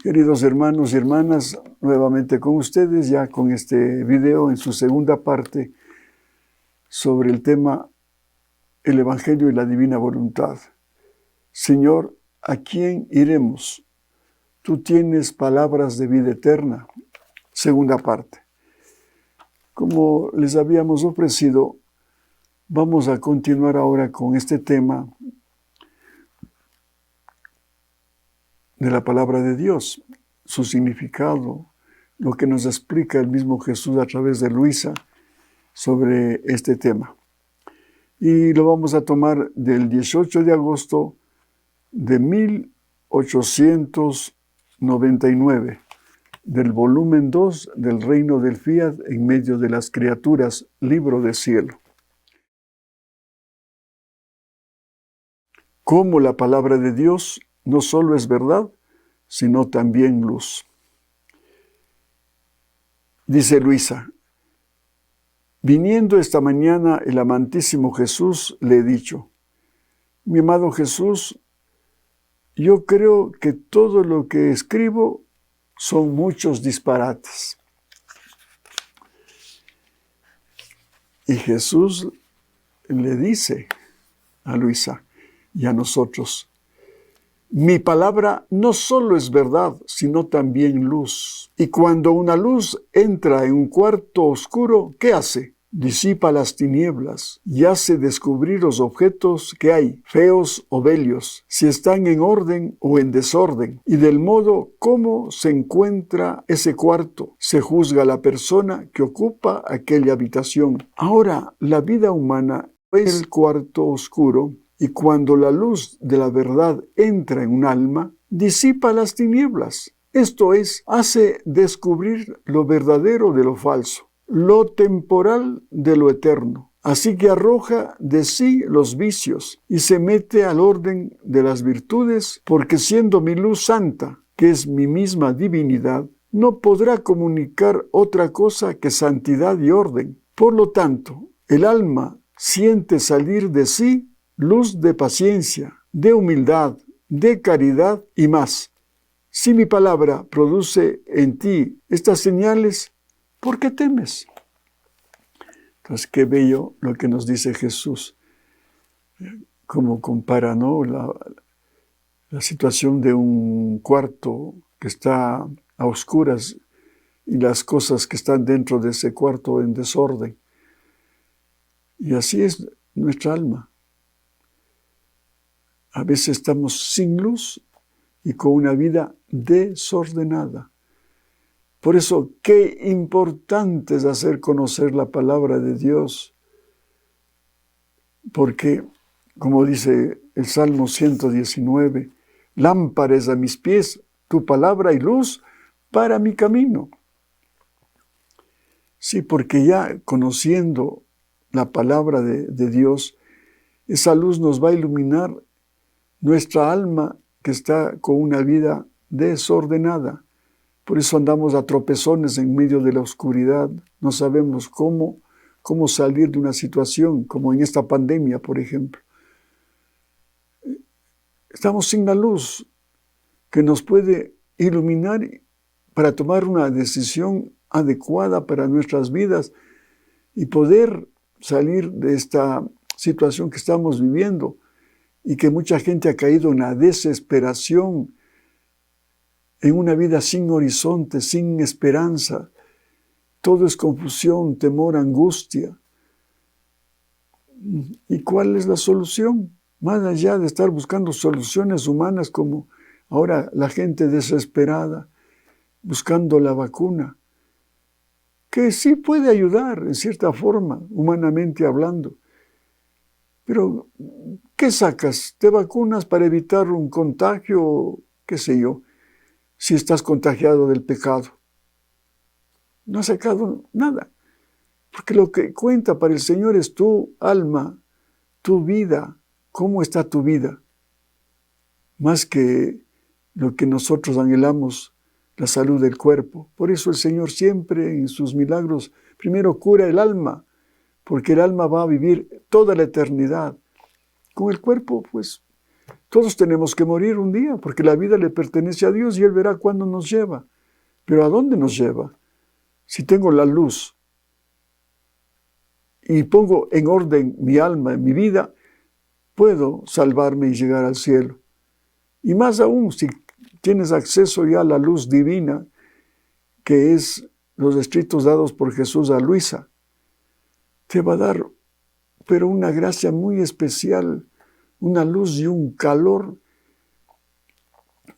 Queridos hermanos y hermanas, nuevamente con ustedes, ya con este video en su segunda parte sobre el tema el Evangelio y la Divina Voluntad. Señor, ¿a quién iremos? Tú tienes palabras de vida eterna. Segunda parte. Como les habíamos ofrecido, vamos a continuar ahora con este tema de la palabra de Dios, su significado, lo que nos explica el mismo Jesús a través de Luisa sobre este tema. Y lo vamos a tomar del 18 de agosto de 1899, del volumen 2 del Reino del Fiat en medio de las criaturas, libro de cielo. Cómo la palabra de Dios no solo es verdad, sino también luz. Dice Luisa: viniendo esta mañana el amantísimo Jesús, le he dicho: mi amado Jesús, yo creo que todo lo que escribo son muchos disparates. Y Jesús le dice a Luisa y a nosotros: mi palabra no solo es verdad, sino también luz. Y cuando una luz entra en un cuarto oscuro, ¿qué hace? Disipa las tinieblas y hace descubrir los objetos que hay, feos o bellos, si están en orden o en desorden, y del modo como se encuentra ese cuarto, se juzga la persona que ocupa aquella habitación. Ahora, la vida humana es el cuarto oscuro, y cuando la luz de la verdad entra en un alma, disipa las tinieblas. Esto es, hace descubrir lo verdadero de lo falso, lo temporal de lo eterno. Así que arroja de sí los vicios y se mete al orden de las virtudes, porque siendo mi luz santa, que es mi misma divinidad, no podrá comunicar otra cosa que santidad y orden. Por lo tanto, el alma siente salir de sí luz de paciencia, de humildad, de caridad y más. Si mi palabra produce en ti estas señales, ¿por qué temes? Entonces, qué bello lo que nos dice Jesús, como compara, ¿no?, la situación de un cuarto que está a oscuras y las cosas que están dentro de ese cuarto en desorden. Y así es nuestra alma. A veces estamos sin luz y con una vida desordenada. Por eso, qué importante es hacer conocer la palabra de Dios. Porque, como dice el Salmo 119, lámpara es a mis pies tu palabra y luz para mi camino. Sí, porque ya conociendo la palabra de Dios, esa luz nos va a iluminar nuestra alma que está con una vida desordenada. Por eso andamos a tropezones en medio de la oscuridad. No sabemos cómo salir de una situación, como en esta pandemia, por ejemplo. Estamos sin la luz que nos puede iluminar para tomar una decisión adecuada para nuestras vidas y poder salir de esta situación que estamos viviendo, y que mucha gente ha caído en la desesperación, en una vida sin horizonte, sin esperanza. Todo es confusión, temor, angustia. ¿Y cuál es la solución? Más allá de estar buscando soluciones humanas como ahora la gente desesperada, buscando la vacuna, que sí puede ayudar en cierta forma, humanamente hablando. Pero, ¿qué sacas? ¿Te vacunas para evitar un contagio? ¿Qué sé yo? Si estás contagiado del pecado. No has sacado nada. Porque lo que cuenta para el Señor es tu alma, tu vida. ¿Cómo está tu vida? Más que lo que nosotros anhelamos, la salud del cuerpo. Por eso el Señor siempre en sus milagros primero cura el alma, porque el alma va a vivir toda la eternidad. Con el cuerpo, pues, Todos tenemos que morir un día, porque la vida le pertenece a Dios y Él verá cuándo nos lleva. Pero ¿a dónde nos lleva? Si tengo la luz y pongo en orden mi alma, mi vida, puedo salvarme y llegar al cielo. Y más aún, si tienes acceso ya a la luz divina, que es los escritos dados por Jesús a Luisa, te va a dar, pero una gracia muy especial, una luz y un calor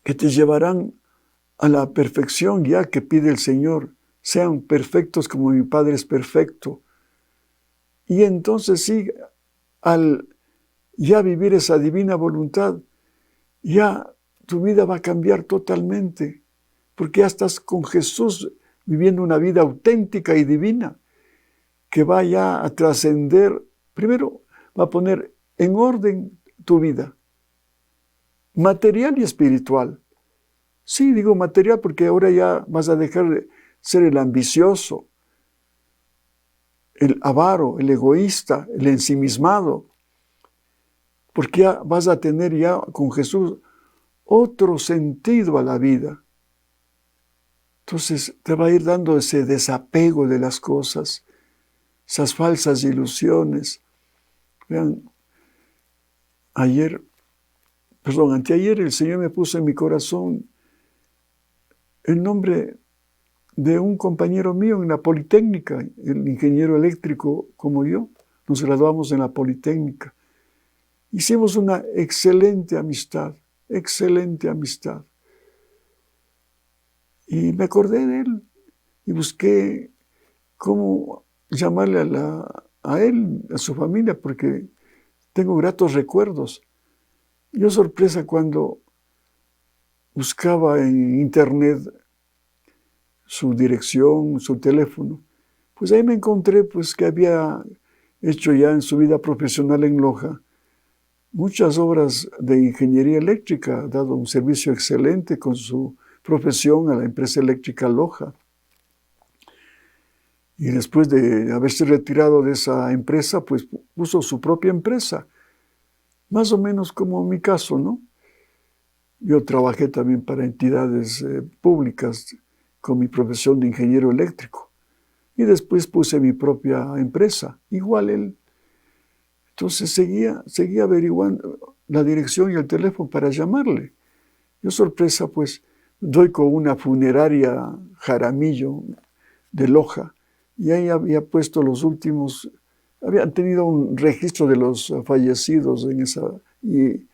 que te llevarán a la perfección ya que pide el Señor. Sean perfectos como mi Padre es perfecto. Y entonces sí, al ya vivir esa divina voluntad, ya tu vida va a cambiar totalmente, porque ya estás con Jesús viviendo una vida auténtica y divina, que va ya a trascender. Primero, va a poner en orden tu vida, material y espiritual. Sí, digo material porque ahora ya vas a dejar de ser el ambicioso, el avaro, el egoísta, el ensimismado, porque ya vas a tener ya con Jesús otro sentido a la vida. Entonces te va a ir dando ese desapego de las cosas, esas falsas ilusiones. Vean, anteayer el Señor me puso en mi corazón el nombre de un compañero mío en la Politécnica, el ingeniero eléctrico como yo. Nos graduamos en la Politécnica. Hicimos una excelente amistad. Y me acordé de él y busqué cómo llamarle a él, a su familia, porque tengo gratos recuerdos. Yo sorpresa cuando buscaba en internet su dirección, su teléfono, pues ahí me encontré pues que había hecho ya en su vida profesional en Loja muchas obras de ingeniería eléctrica, ha dado un servicio excelente con su profesión a la empresa eléctrica Loja. Y después de haberse retirado de esa empresa, pues puso su propia empresa, más o menos como mi caso, ¿no? Yo trabajé también para entidades públicas con mi profesión de ingeniero eléctrico. Y después puse mi propia empresa, igual él. Entonces seguía averiguando la dirección y el teléfono para llamarle. Yo sorpresa, pues, doy con una funeraria Jaramillo de Loja, y ahí había puesto los últimos, habían tenido un registro de los fallecidos en esa, y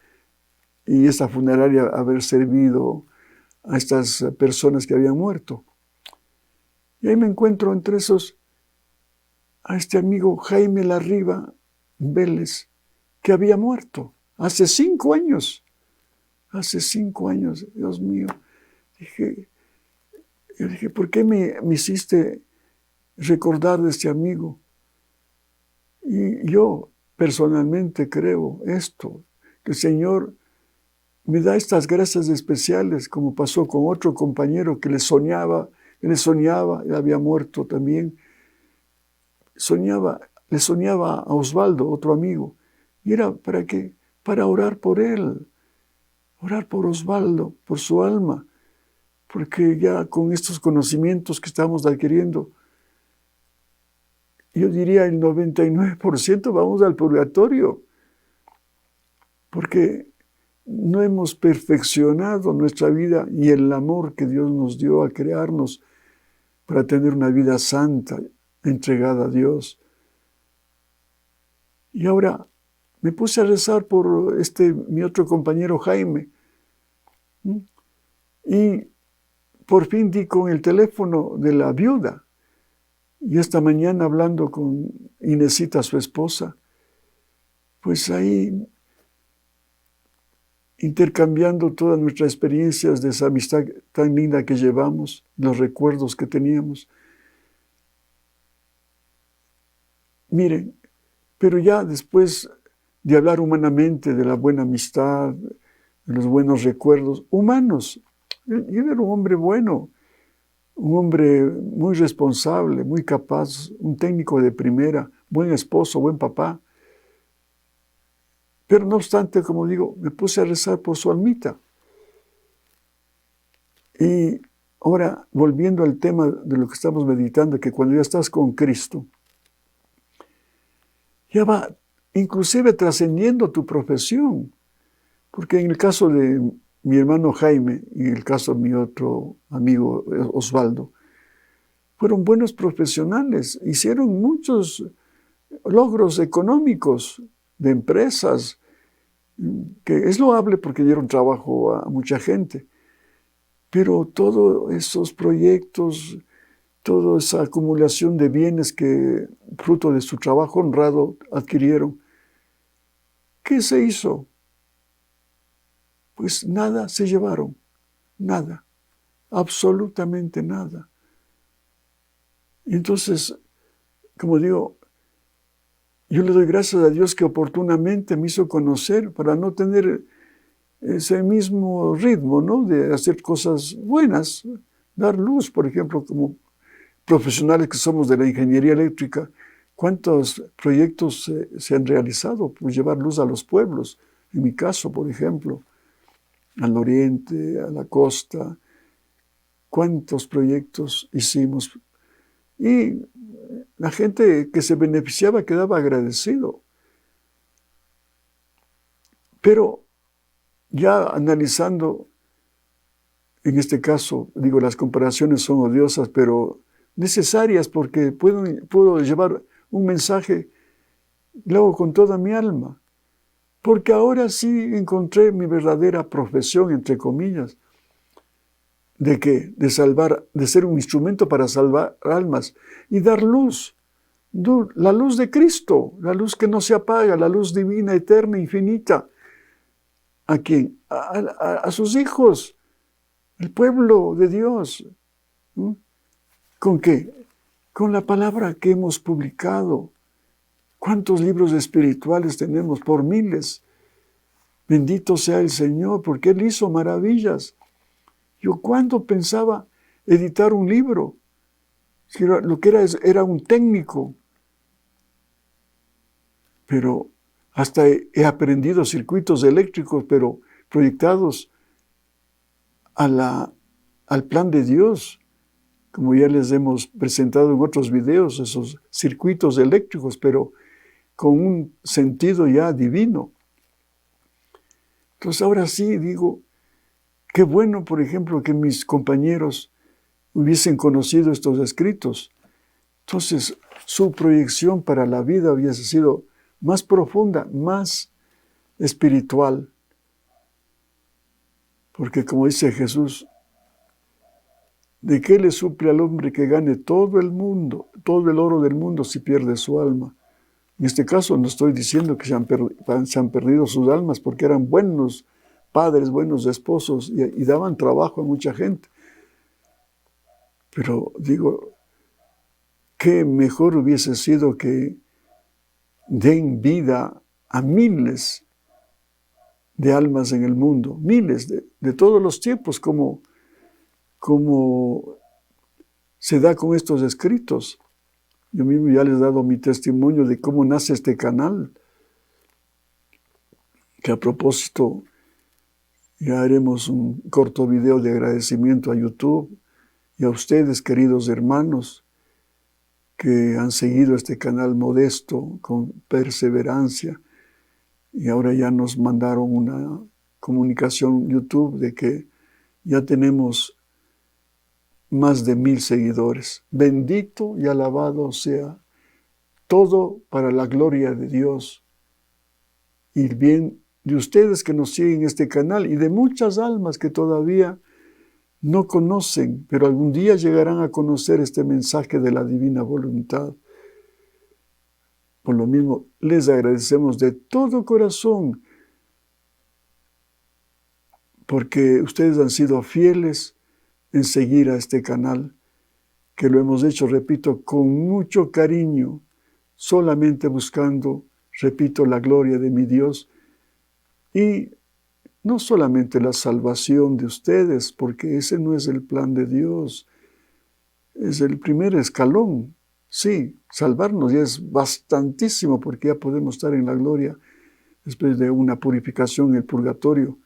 esa funeraria haber servido a estas personas que habían muerto. Y ahí me encuentro entre esos a este amigo Jaime Larriba Vélez, que había muerto hace 5 años. Hace 5 años, Dios mío. Yo dije, ¿por qué me hiciste recordar de este amigo? Y yo personalmente creo esto, que el Señor me da estas gracias especiales, como pasó con otro compañero que le soñaba, y había muerto también. Le soñaba a Osvaldo, otro amigo, y era ¿para qué? Para orar por él, orar por Osvaldo, por su alma, porque ya con estos conocimientos que estamos adquiriendo, yo diría el 99% vamos al purgatorio, porque no hemos perfeccionado nuestra vida y el amor que Dios nos dio al crearnos para tener una vida santa, entregada a Dios. Y ahora me puse a rezar por mi otro compañero Jaime. Y por fin di con el teléfono de la viuda. Y esta mañana hablando con Inesita, su esposa, pues ahí intercambiando todas nuestras experiencias de esa amistad tan linda que llevamos, los recuerdos que teníamos. Miren, pero ya después de hablar humanamente de la buena amistad, de los buenos recuerdos humanos, él era un hombre bueno, un hombre muy responsable, muy capaz, un técnico de primera, buen esposo, buen papá. Pero no obstante, como digo, me puse a rezar por su almita. Y ahora, volviendo al tema de lo que estamos meditando, que cuando ya estás con Cristo, ya va inclusive trascendiendo tu profesión. Porque en el caso de mi hermano Jaime y en el caso de mi otro amigo Osvaldo, fueron buenos profesionales, hicieron muchos logros económicos de empresas, que es loable porque dieron trabajo a mucha gente. Pero todos esos proyectos, toda esa acumulación de bienes que, fruto de su trabajo honrado, adquirieron, ¿qué se hizo? Pues nada se llevaron, nada, absolutamente nada. Y entonces, como digo, yo le doy gracias a Dios que oportunamente me hizo conocer para no tener ese mismo ritmo, ¿no? De hacer cosas buenas, dar luz, por ejemplo, como profesionales que somos de la ingeniería eléctrica, ¿cuántos proyectos se han realizado? Pues llevar luz a los pueblos, en mi caso, por ejemplo, al oriente, a la costa, ¿cuántos proyectos hicimos? Y la gente que se beneficiaba quedaba agradecido. Pero ya analizando, en este caso, digo, las comparaciones son odiosas, pero necesarias porque puedo llevar un mensaje, lo hago con toda mi alma. Porque ahora sí encontré mi verdadera profesión, entre comillas, ¿de qué? De salvar, de ser un instrumento para salvar almas y dar luz. La luz de Cristo, la luz que no se apaga, la luz divina, eterna, infinita. ¿A quién? A sus hijos, el pueblo de Dios. ¿Mm? ¿Con qué? Con la palabra que hemos publicado. ¿Cuántos libros espirituales tenemos? Por miles. Bendito sea el Señor, porque Él hizo maravillas. Yo cuando pensaba editar un libro, lo que era un técnico, pero hasta he aprendido circuitos eléctricos, pero proyectados al plan de Dios, como ya les hemos presentado en otros videos, esos circuitos eléctricos, pero con un sentido ya divino. Entonces ahora sí digo, qué bueno, por ejemplo, que mis compañeros hubiesen conocido estos escritos. Entonces su proyección para la vida hubiese sido más profunda, más espiritual. Porque como dice Jesús, ¿de qué le suple al hombre que gane todo el mundo, todo el oro del mundo si pierde su alma? En este caso no estoy diciendo que se han perdido sus almas porque eran buenos padres, buenos esposos y daban trabajo a mucha gente. Pero digo, qué mejor hubiese sido que den vida a miles de almas en el mundo, miles de todos los tiempos, como se da con estos escritos. Yo mismo ya les he dado mi testimonio de cómo nace este canal, que a propósito ya haremos un corto video de agradecimiento a YouTube y a ustedes, queridos hermanos, que han seguido este canal modesto con perseverancia. Y ahora ya nos mandaron una comunicación YouTube de que ya tenemos más de 1000 seguidores. Bendito y alabado sea, todo para la gloria de Dios y el bien de ustedes que nos siguen en este canal y de muchas almas que todavía no conocen, pero algún día llegarán a conocer este mensaje de la divina voluntad. Por lo mismo, les agradecemos de todo corazón porque ustedes han sido fieles en seguir a este canal, que lo hemos hecho, repito, con mucho cariño, solamente buscando, repito, la gloria de mi Dios y no solamente la salvación de ustedes, porque ese no es el plan de Dios, es el primer escalón. Sí, salvarnos ya es bastantísimo porque ya podemos estar en la gloria después de una purificación en el purgatorio.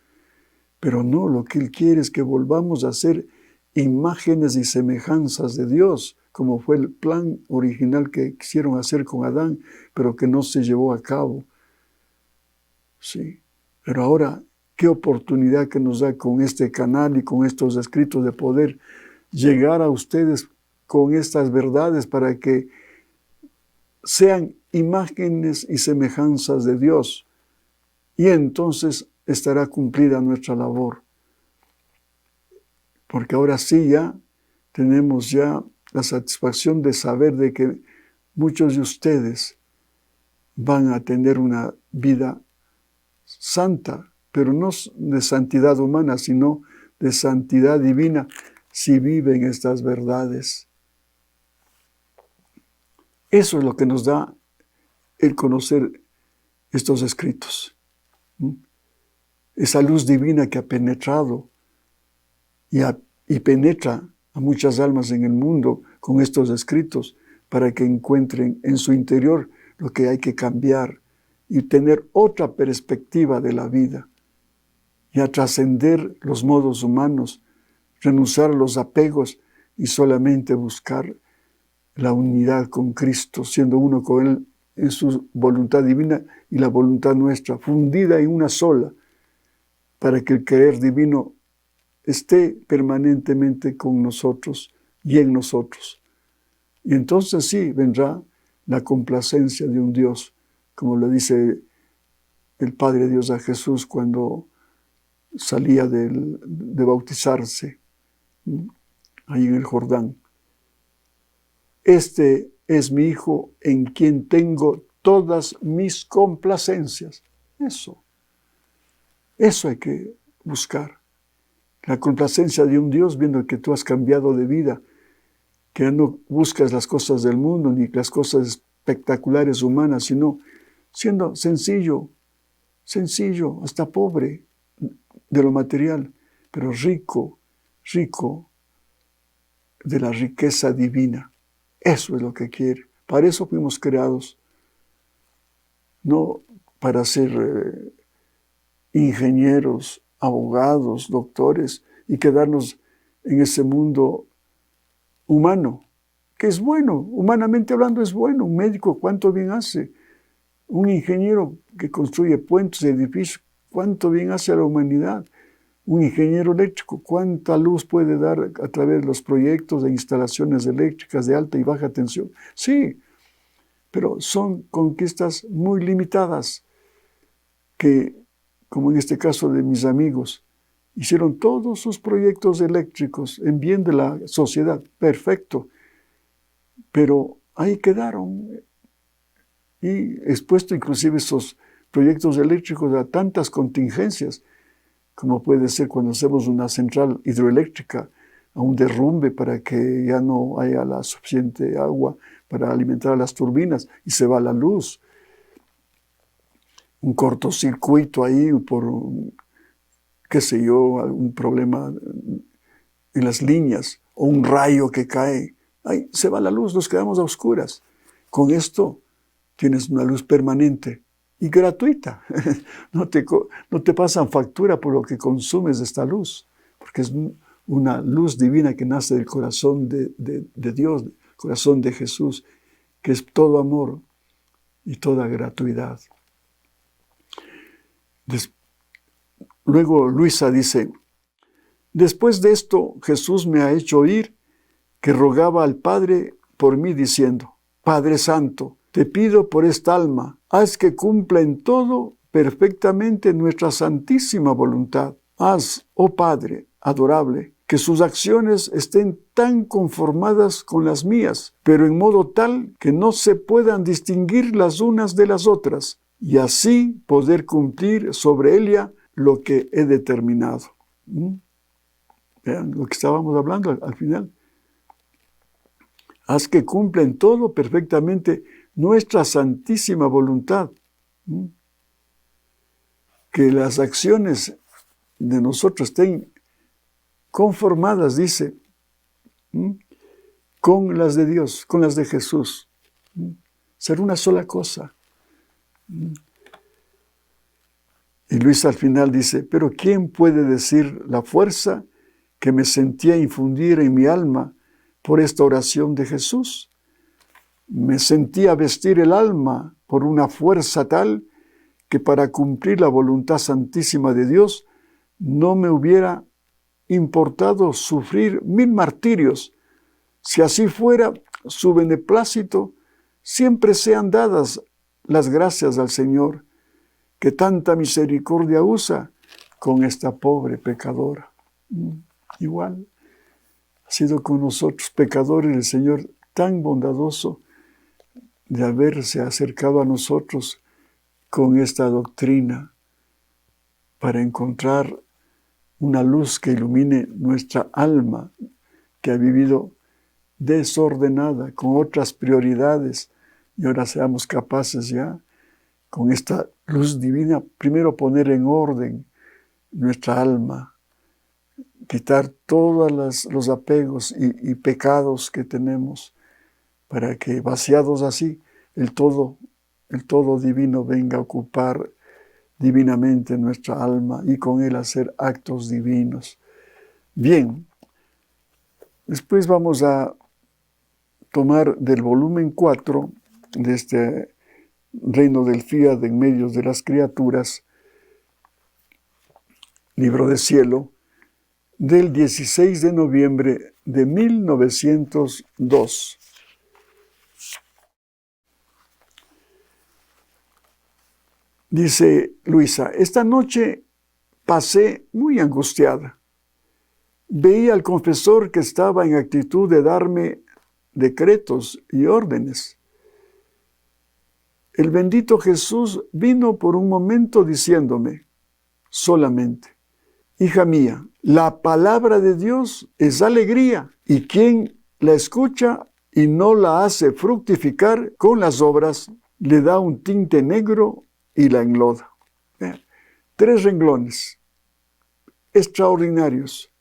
Pero no, lo que Él quiere es que volvamos a ser imágenes y semejanzas de Dios, como fue el plan original que quisieron hacer con Adán, pero que no se llevó a cabo. Sí, pero ahora, qué oportunidad que nos da con este canal y con estos escritos de poder llegar a ustedes con estas verdades para que sean imágenes y semejanzas de Dios. Y entonces estará cumplida nuestra labor. Porque ahora sí ya tenemos ya la satisfacción de saber de que muchos de ustedes van a tener una vida santa, pero no de santidad humana, sino de santidad divina, si viven estas verdades. Eso es lo que nos da el conocer estos escritos. Esa luz divina que ha penetrado y penetra a muchas almas en el mundo con estos escritos para que encuentren en su interior lo que hay que cambiar y tener otra perspectiva de la vida y a trascender los modos humanos, renunciar a los apegos y solamente buscar la unidad con Cristo, siendo uno con Él en su voluntad divina y la voluntad nuestra, fundida en una sola, para que el querer divino esté permanentemente con nosotros y en nosotros. Y entonces sí vendrá la complacencia de un Dios, como le dice el Padre Dios a Jesús cuando salía de bautizarse ahí en el Jordán. Este es mi Hijo en quien tengo todas mis complacencias. Eso hay que buscar. La complacencia de un Dios viendo que tú has cambiado de vida, que ya no buscas las cosas del mundo ni las cosas espectaculares humanas, sino siendo sencillo, hasta pobre de lo material, pero rico de la riqueza divina. Eso es lo que quiere. Para eso fuimos creados, no para ser ingenieros, abogados, doctores y quedarnos en ese mundo humano, que es bueno, humanamente hablando es bueno. Un médico, ¿cuánto bien hace? Un ingeniero que construye puentes, edificios, ¿cuánto bien hace a la humanidad? Un ingeniero eléctrico, ¿cuánta luz puede dar a través de los proyectos de instalaciones eléctricas de alta y baja tensión? Sí, pero son conquistas muy limitadas que, como en este caso de mis amigos, hicieron todos sus proyectos eléctricos en bien de la sociedad, perfecto, pero ahí quedaron y expuesto inclusive esos proyectos eléctricos a tantas contingencias, como puede ser cuando hacemos una central hidroeléctrica, a un derrumbe para que ya no haya la suficiente agua para alimentar a las turbinas y se va la luz. Un cortocircuito ahí por, qué sé yo, algún problema en las líneas o un rayo que cae. Ahí se va la luz, nos quedamos a oscuras. Con esto tienes una luz permanente y gratuita. No te pasan factura por lo que consumes de esta luz, porque es una luz divina que nace del corazón de Dios, del corazón de Jesús, que es todo amor y toda gratuidad. Luego Luisa dice, después de esto Jesús me ha hecho oír que rogaba al Padre por mí diciendo, Padre Santo, te pido por esta alma, haz que cumpla en todo perfectamente nuestra santísima voluntad. Haz, oh Padre adorable, que sus acciones estén tan conformadas con las mías, pero en modo tal que no se puedan distinguir las unas de las otras, y así poder cumplir sobre ella lo que he determinado. Vean lo que estábamos hablando al final. Haz que cumpla en todo perfectamente nuestra santísima voluntad. Que las acciones de nosotros estén conformadas, dice, con las de Dios, con las de Jesús. Ser una sola cosa. Y Luis al final dice, pero ¿quién puede decir la fuerza que me sentía infundir en mi alma por esta oración de Jesús? Me sentía vestir el alma por una fuerza tal que para cumplir la voluntad santísima de Dios no me hubiera importado sufrir 1000 martirios. Si así fuera su beneplácito, siempre sean dadas las gracias al Señor, que tanta misericordia usa con esta pobre pecadora. Igual ha sido con nosotros pecadores el Señor tan bondadoso de haberse acercado a nosotros con esta doctrina para encontrar una luz que ilumine nuestra alma, que ha vivido desordenada, con otras prioridades, y ahora seamos capaces ya, con esta luz divina, primero poner en orden nuestra alma, quitar todos los apegos y pecados que tenemos, para que vaciados así, el todo divino venga a ocupar divinamente nuestra alma y con él hacer actos divinos. Bien, después vamos a tomar del volumen 4 de este Reino del Fiat en medio de las criaturas, Libro de Cielo, del 16 de noviembre de 1902. Dice Luisa, esta noche pasé muy angustiada. Veía al confesor que estaba en actitud de darme decretos y órdenes. El bendito Jesús vino por un momento diciéndome solamente, hija mía, la palabra de Dios es alegría, y quien la escucha y no la hace fructificar con las obras, le da un tinte negro y la enloda. 3 renglones extraordinarios.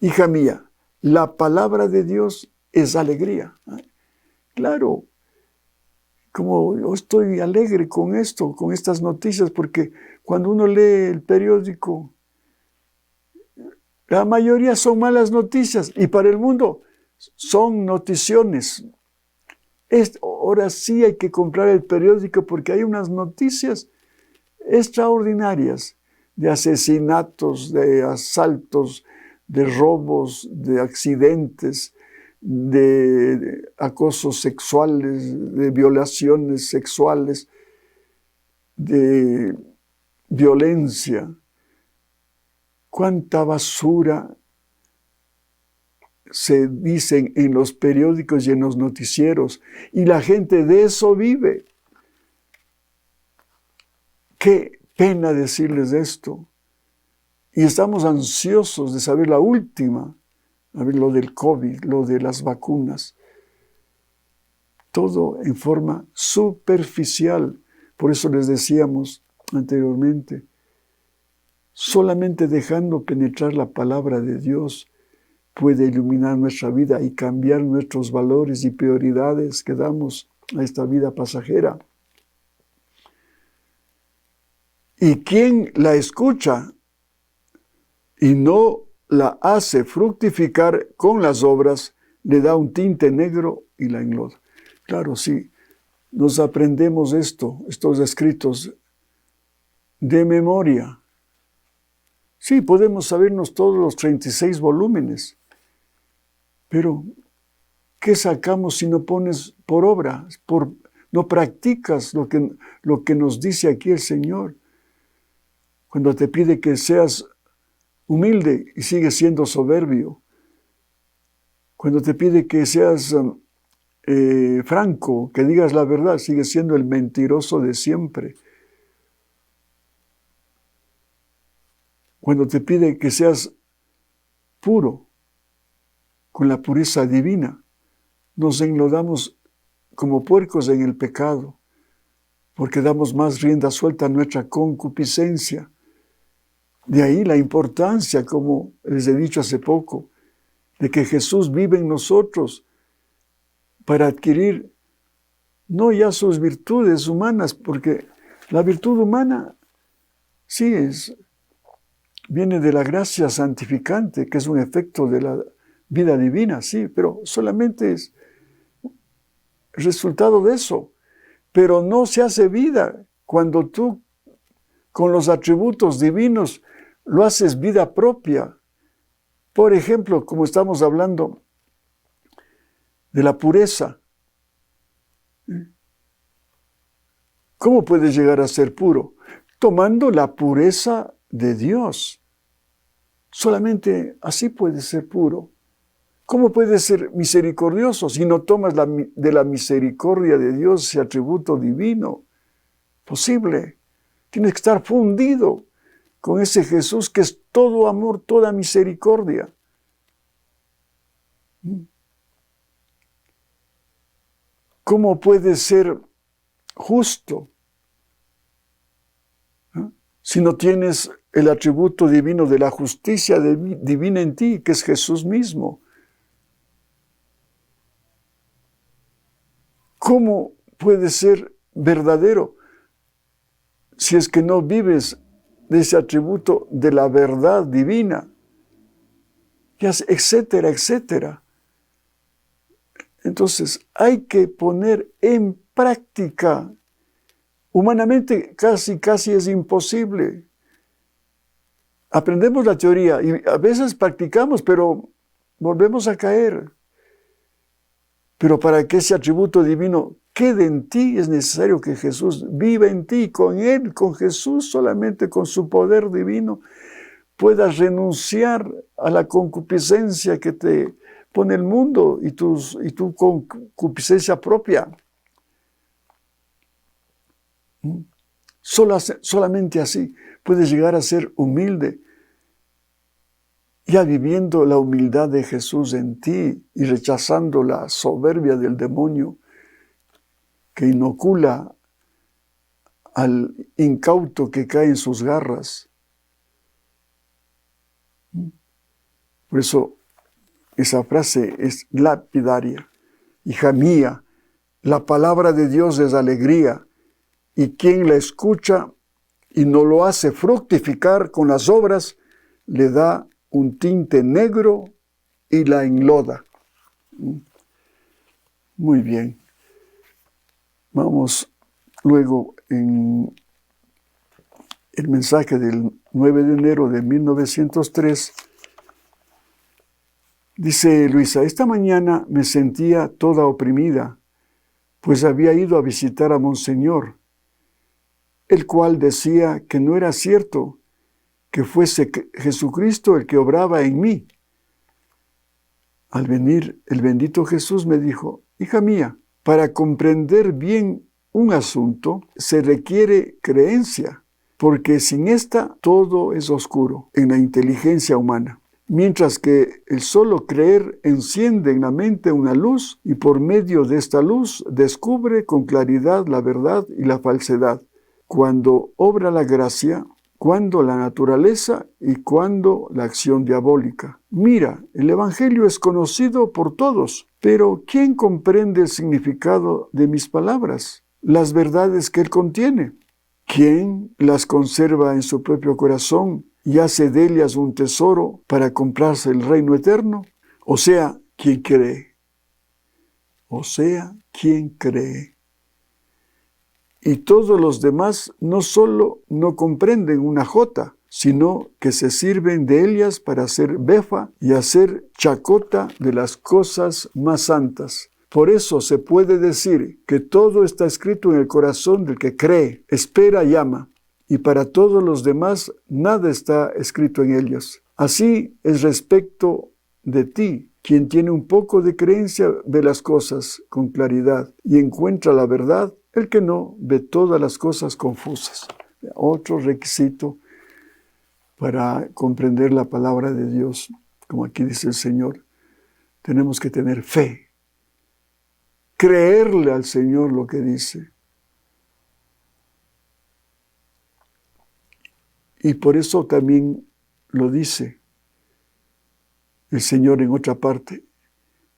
Hija mía, la palabra de Dios es alegría. Claro, como yo estoy alegre con esto, con estas noticias, porque cuando uno lee el periódico, la mayoría son malas noticias, y para el mundo son noticiones. Ahora sí hay que comprar el periódico porque hay unas noticias extraordinarias de asesinatos, de asaltos, de robos, de accidentes, de acosos sexuales, de violaciones sexuales, de violencia. Cuánta basura se dicen en los periódicos y en los noticieros, y la gente de eso vive. Qué pena decirles esto. Y estamos ansiosos de saber la última, a ver lo del COVID, lo de las vacunas. Todo en forma superficial. Por eso les decíamos anteriormente, solamente dejando penetrar la palabra de Dios puede iluminar nuestra vida y cambiar nuestros valores y prioridades que damos a esta vida pasajera. Y quien la escucha y no la hace fructificar con las obras, le da un tinte negro y la enloda. Claro, sí, nos aprendemos estos escritos de memoria. Sí, podemos sabernos todos los 36 volúmenes, pero ¿qué sacamos si no pones por obra? No practicas lo que nos dice aquí el Señor. Cuando te pide que seas humilde y sigues siendo soberbio. Cuando te pide que seas franco, que digas la verdad, sigues siendo el mentiroso de siempre. Cuando te pide que seas puro, con la pureza divina, nos enlodamos como puercos en el pecado, porque damos más rienda suelta a nuestra concupiscencia. De ahí la importancia, como les he dicho hace poco, de que Jesús vive en nosotros para adquirir no ya sus virtudes humanas, porque la virtud humana Sí, viene de la gracia santificante, que es un efecto de la vida divina, sí, pero solamente es resultado de eso. Pero no se hace vida cuando tú, con los atributos divinos, lo haces vida propia. Por ejemplo, como estamos hablando de la pureza. ¿Cómo puedes llegar a ser puro? Tomando la pureza de Dios. Solamente así puedes ser puro. ¿Cómo puedes ser misericordioso si no tomas de la misericordia de Dios ese atributo divino? Posible. Tienes que estar fundido con ese Jesús que es todo amor, toda misericordia. ¿Cómo puedes ser justo si no tienes el atributo divino de la justicia divina en ti, que es Jesús mismo? ¿Cómo puedes ser verdadero si es que no vives de ese atributo de la verdad divina? Etcétera, etcétera. Entonces, hay que poner en práctica. Humanamente casi es imposible. Aprendemos la teoría y a veces practicamos, pero volvemos a caer. Pero para que ese atributo divino quede en ti, es necesario que Jesús viva en ti. Con Él, con Jesús, solamente con su poder divino, puedas renunciar a la concupiscencia que te pone el mundo y tu concupiscencia propia. Solamente así puedes llegar a ser humilde, ya viviendo la humildad de Jesús en ti y rechazando la soberbia del demonio que inocula al incauto que cae en sus garras. Por eso esa frase es lapidaria. Hija mía, la palabra de Dios es alegría, y quien la escucha y no lo hace fructificar con las obras, le da un tinte negro y la enloda. Muy bien. Vamos luego en el mensaje del 9 de enero de 1903. Dice Luisa, esta mañana me sentía toda oprimida, pues había ido a visitar a Monseñor, el cual decía que no era cierto que fuese Jesucristo el que obraba en mí. Al venir, el bendito Jesús me dijo, hija mía, para comprender bien un asunto se requiere creencia, porque sin esta todo es oscuro en la inteligencia humana. Mientras que el solo creer enciende en la mente una luz y por medio de esta luz descubre con claridad la verdad y la falsedad. Cuando obra la gracia, cuando la naturaleza y cuando la acción diabólica. Mira, el Evangelio es conocido por todos, pero ¿quién comprende el significado de mis palabras, las verdades que él contiene? ¿Quién las conserva en su propio corazón y hace de ellas un tesoro para comprarse el reino eterno? O sea, ¿quién cree? O sea, ¿quién cree? Y todos los demás no solo no comprenden una jota, sino que se sirven de ellas para hacer befa y hacer chacota de las cosas más santas. Por eso se puede decir que todo está escrito en el corazón del que cree, espera y ama, y para todos los demás nada está escrito en ellos. Así es respecto de ti. Quien tiene un poco de creencia ve las cosas con claridad y encuentra la verdad. El que no ve todas las cosas confusas. Otro requisito para comprender la palabra de Dios, como aquí dice el Señor, tenemos que tener fe. Creerle al Señor lo que dice. Y por eso también lo dice el Señor en otra parte,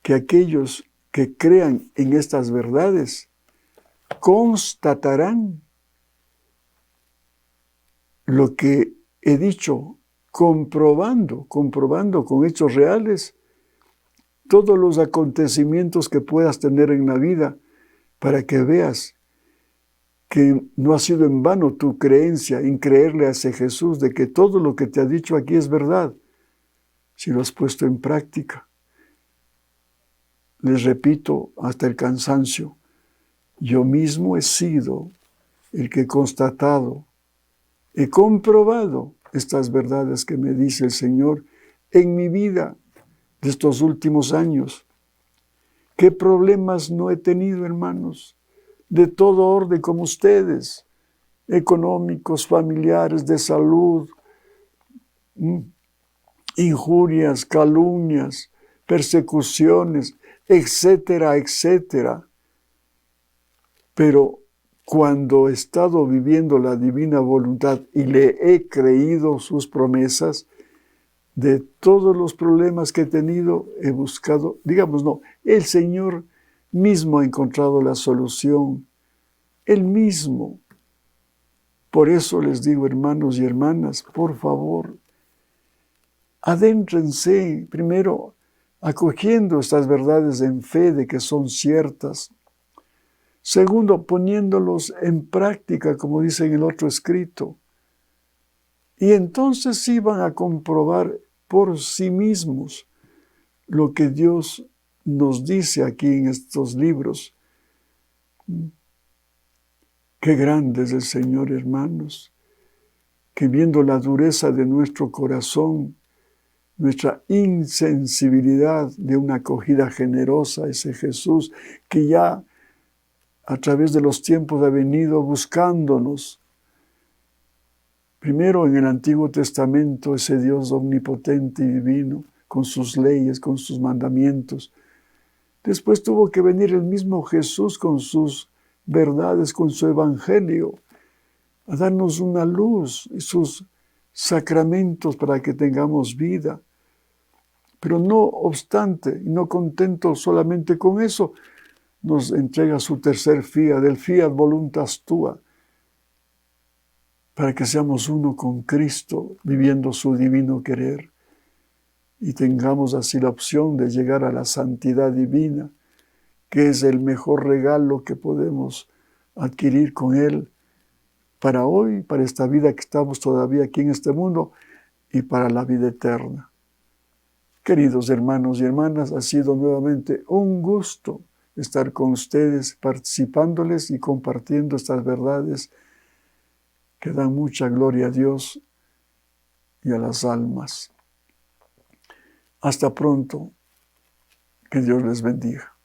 que aquellos que crean en estas verdades constatarán lo que he dicho, comprobando con hechos reales todos los acontecimientos que puedas tener en la vida, para que veas que no ha sido en vano tu creencia en creerle a ese Jesús, de que todo lo que te ha dicho aquí es verdad, si lo has puesto en práctica. Les repito hasta el cansancio, yo mismo he sido el que he constatado, he comprobado estas verdades que me dice el Señor en mi vida de estos últimos años. ¿Qué problemas no he tenido, hermanos? De todo orden como ustedes, económicos, familiares, de salud, injurias, calumnias, persecuciones, etcétera, etcétera. Pero cuando he estado viviendo la divina voluntad y le he creído sus promesas, de todos los problemas que he tenido, he buscado, el Señor mismo ha encontrado la solución, Él mismo. Por eso les digo, hermanos y hermanas, por favor, adéntrense primero acogiendo estas verdades en fe de que son ciertas. Segundo, poniéndolos en práctica, como dice en el otro escrito. Y entonces sí van a comprobar por sí mismos lo que Dios nos dice aquí en estos libros. Qué grande es el Señor, hermanos, que viendo la dureza de nuestro corazón, nuestra insensibilidad de una acogida generosa a ese Jesús que ya a través de los tiempos ha venido buscándonos. Primero en el Antiguo Testamento, ese Dios omnipotente y divino, con sus leyes, con sus mandamientos. Después tuvo que venir el mismo Jesús con sus verdades, con su evangelio, a darnos una luz y sus sacramentos para que tengamos vida. Pero no obstante, y no contento solamente con eso, nos entrega su tercer fiat, el fiat voluntas tua, para que seamos uno con Cristo, viviendo su divino querer, y tengamos así la opción de llegar a la santidad divina, que es el mejor regalo que podemos adquirir con Él para hoy, para esta vida que estamos todavía aquí en este mundo, y para la vida eterna. Queridos hermanos y hermanas, ha sido nuevamente un gusto estar con ustedes, participándoles y compartiendo estas verdades que dan mucha gloria a Dios y a las almas. Hasta pronto. Que Dios les bendiga.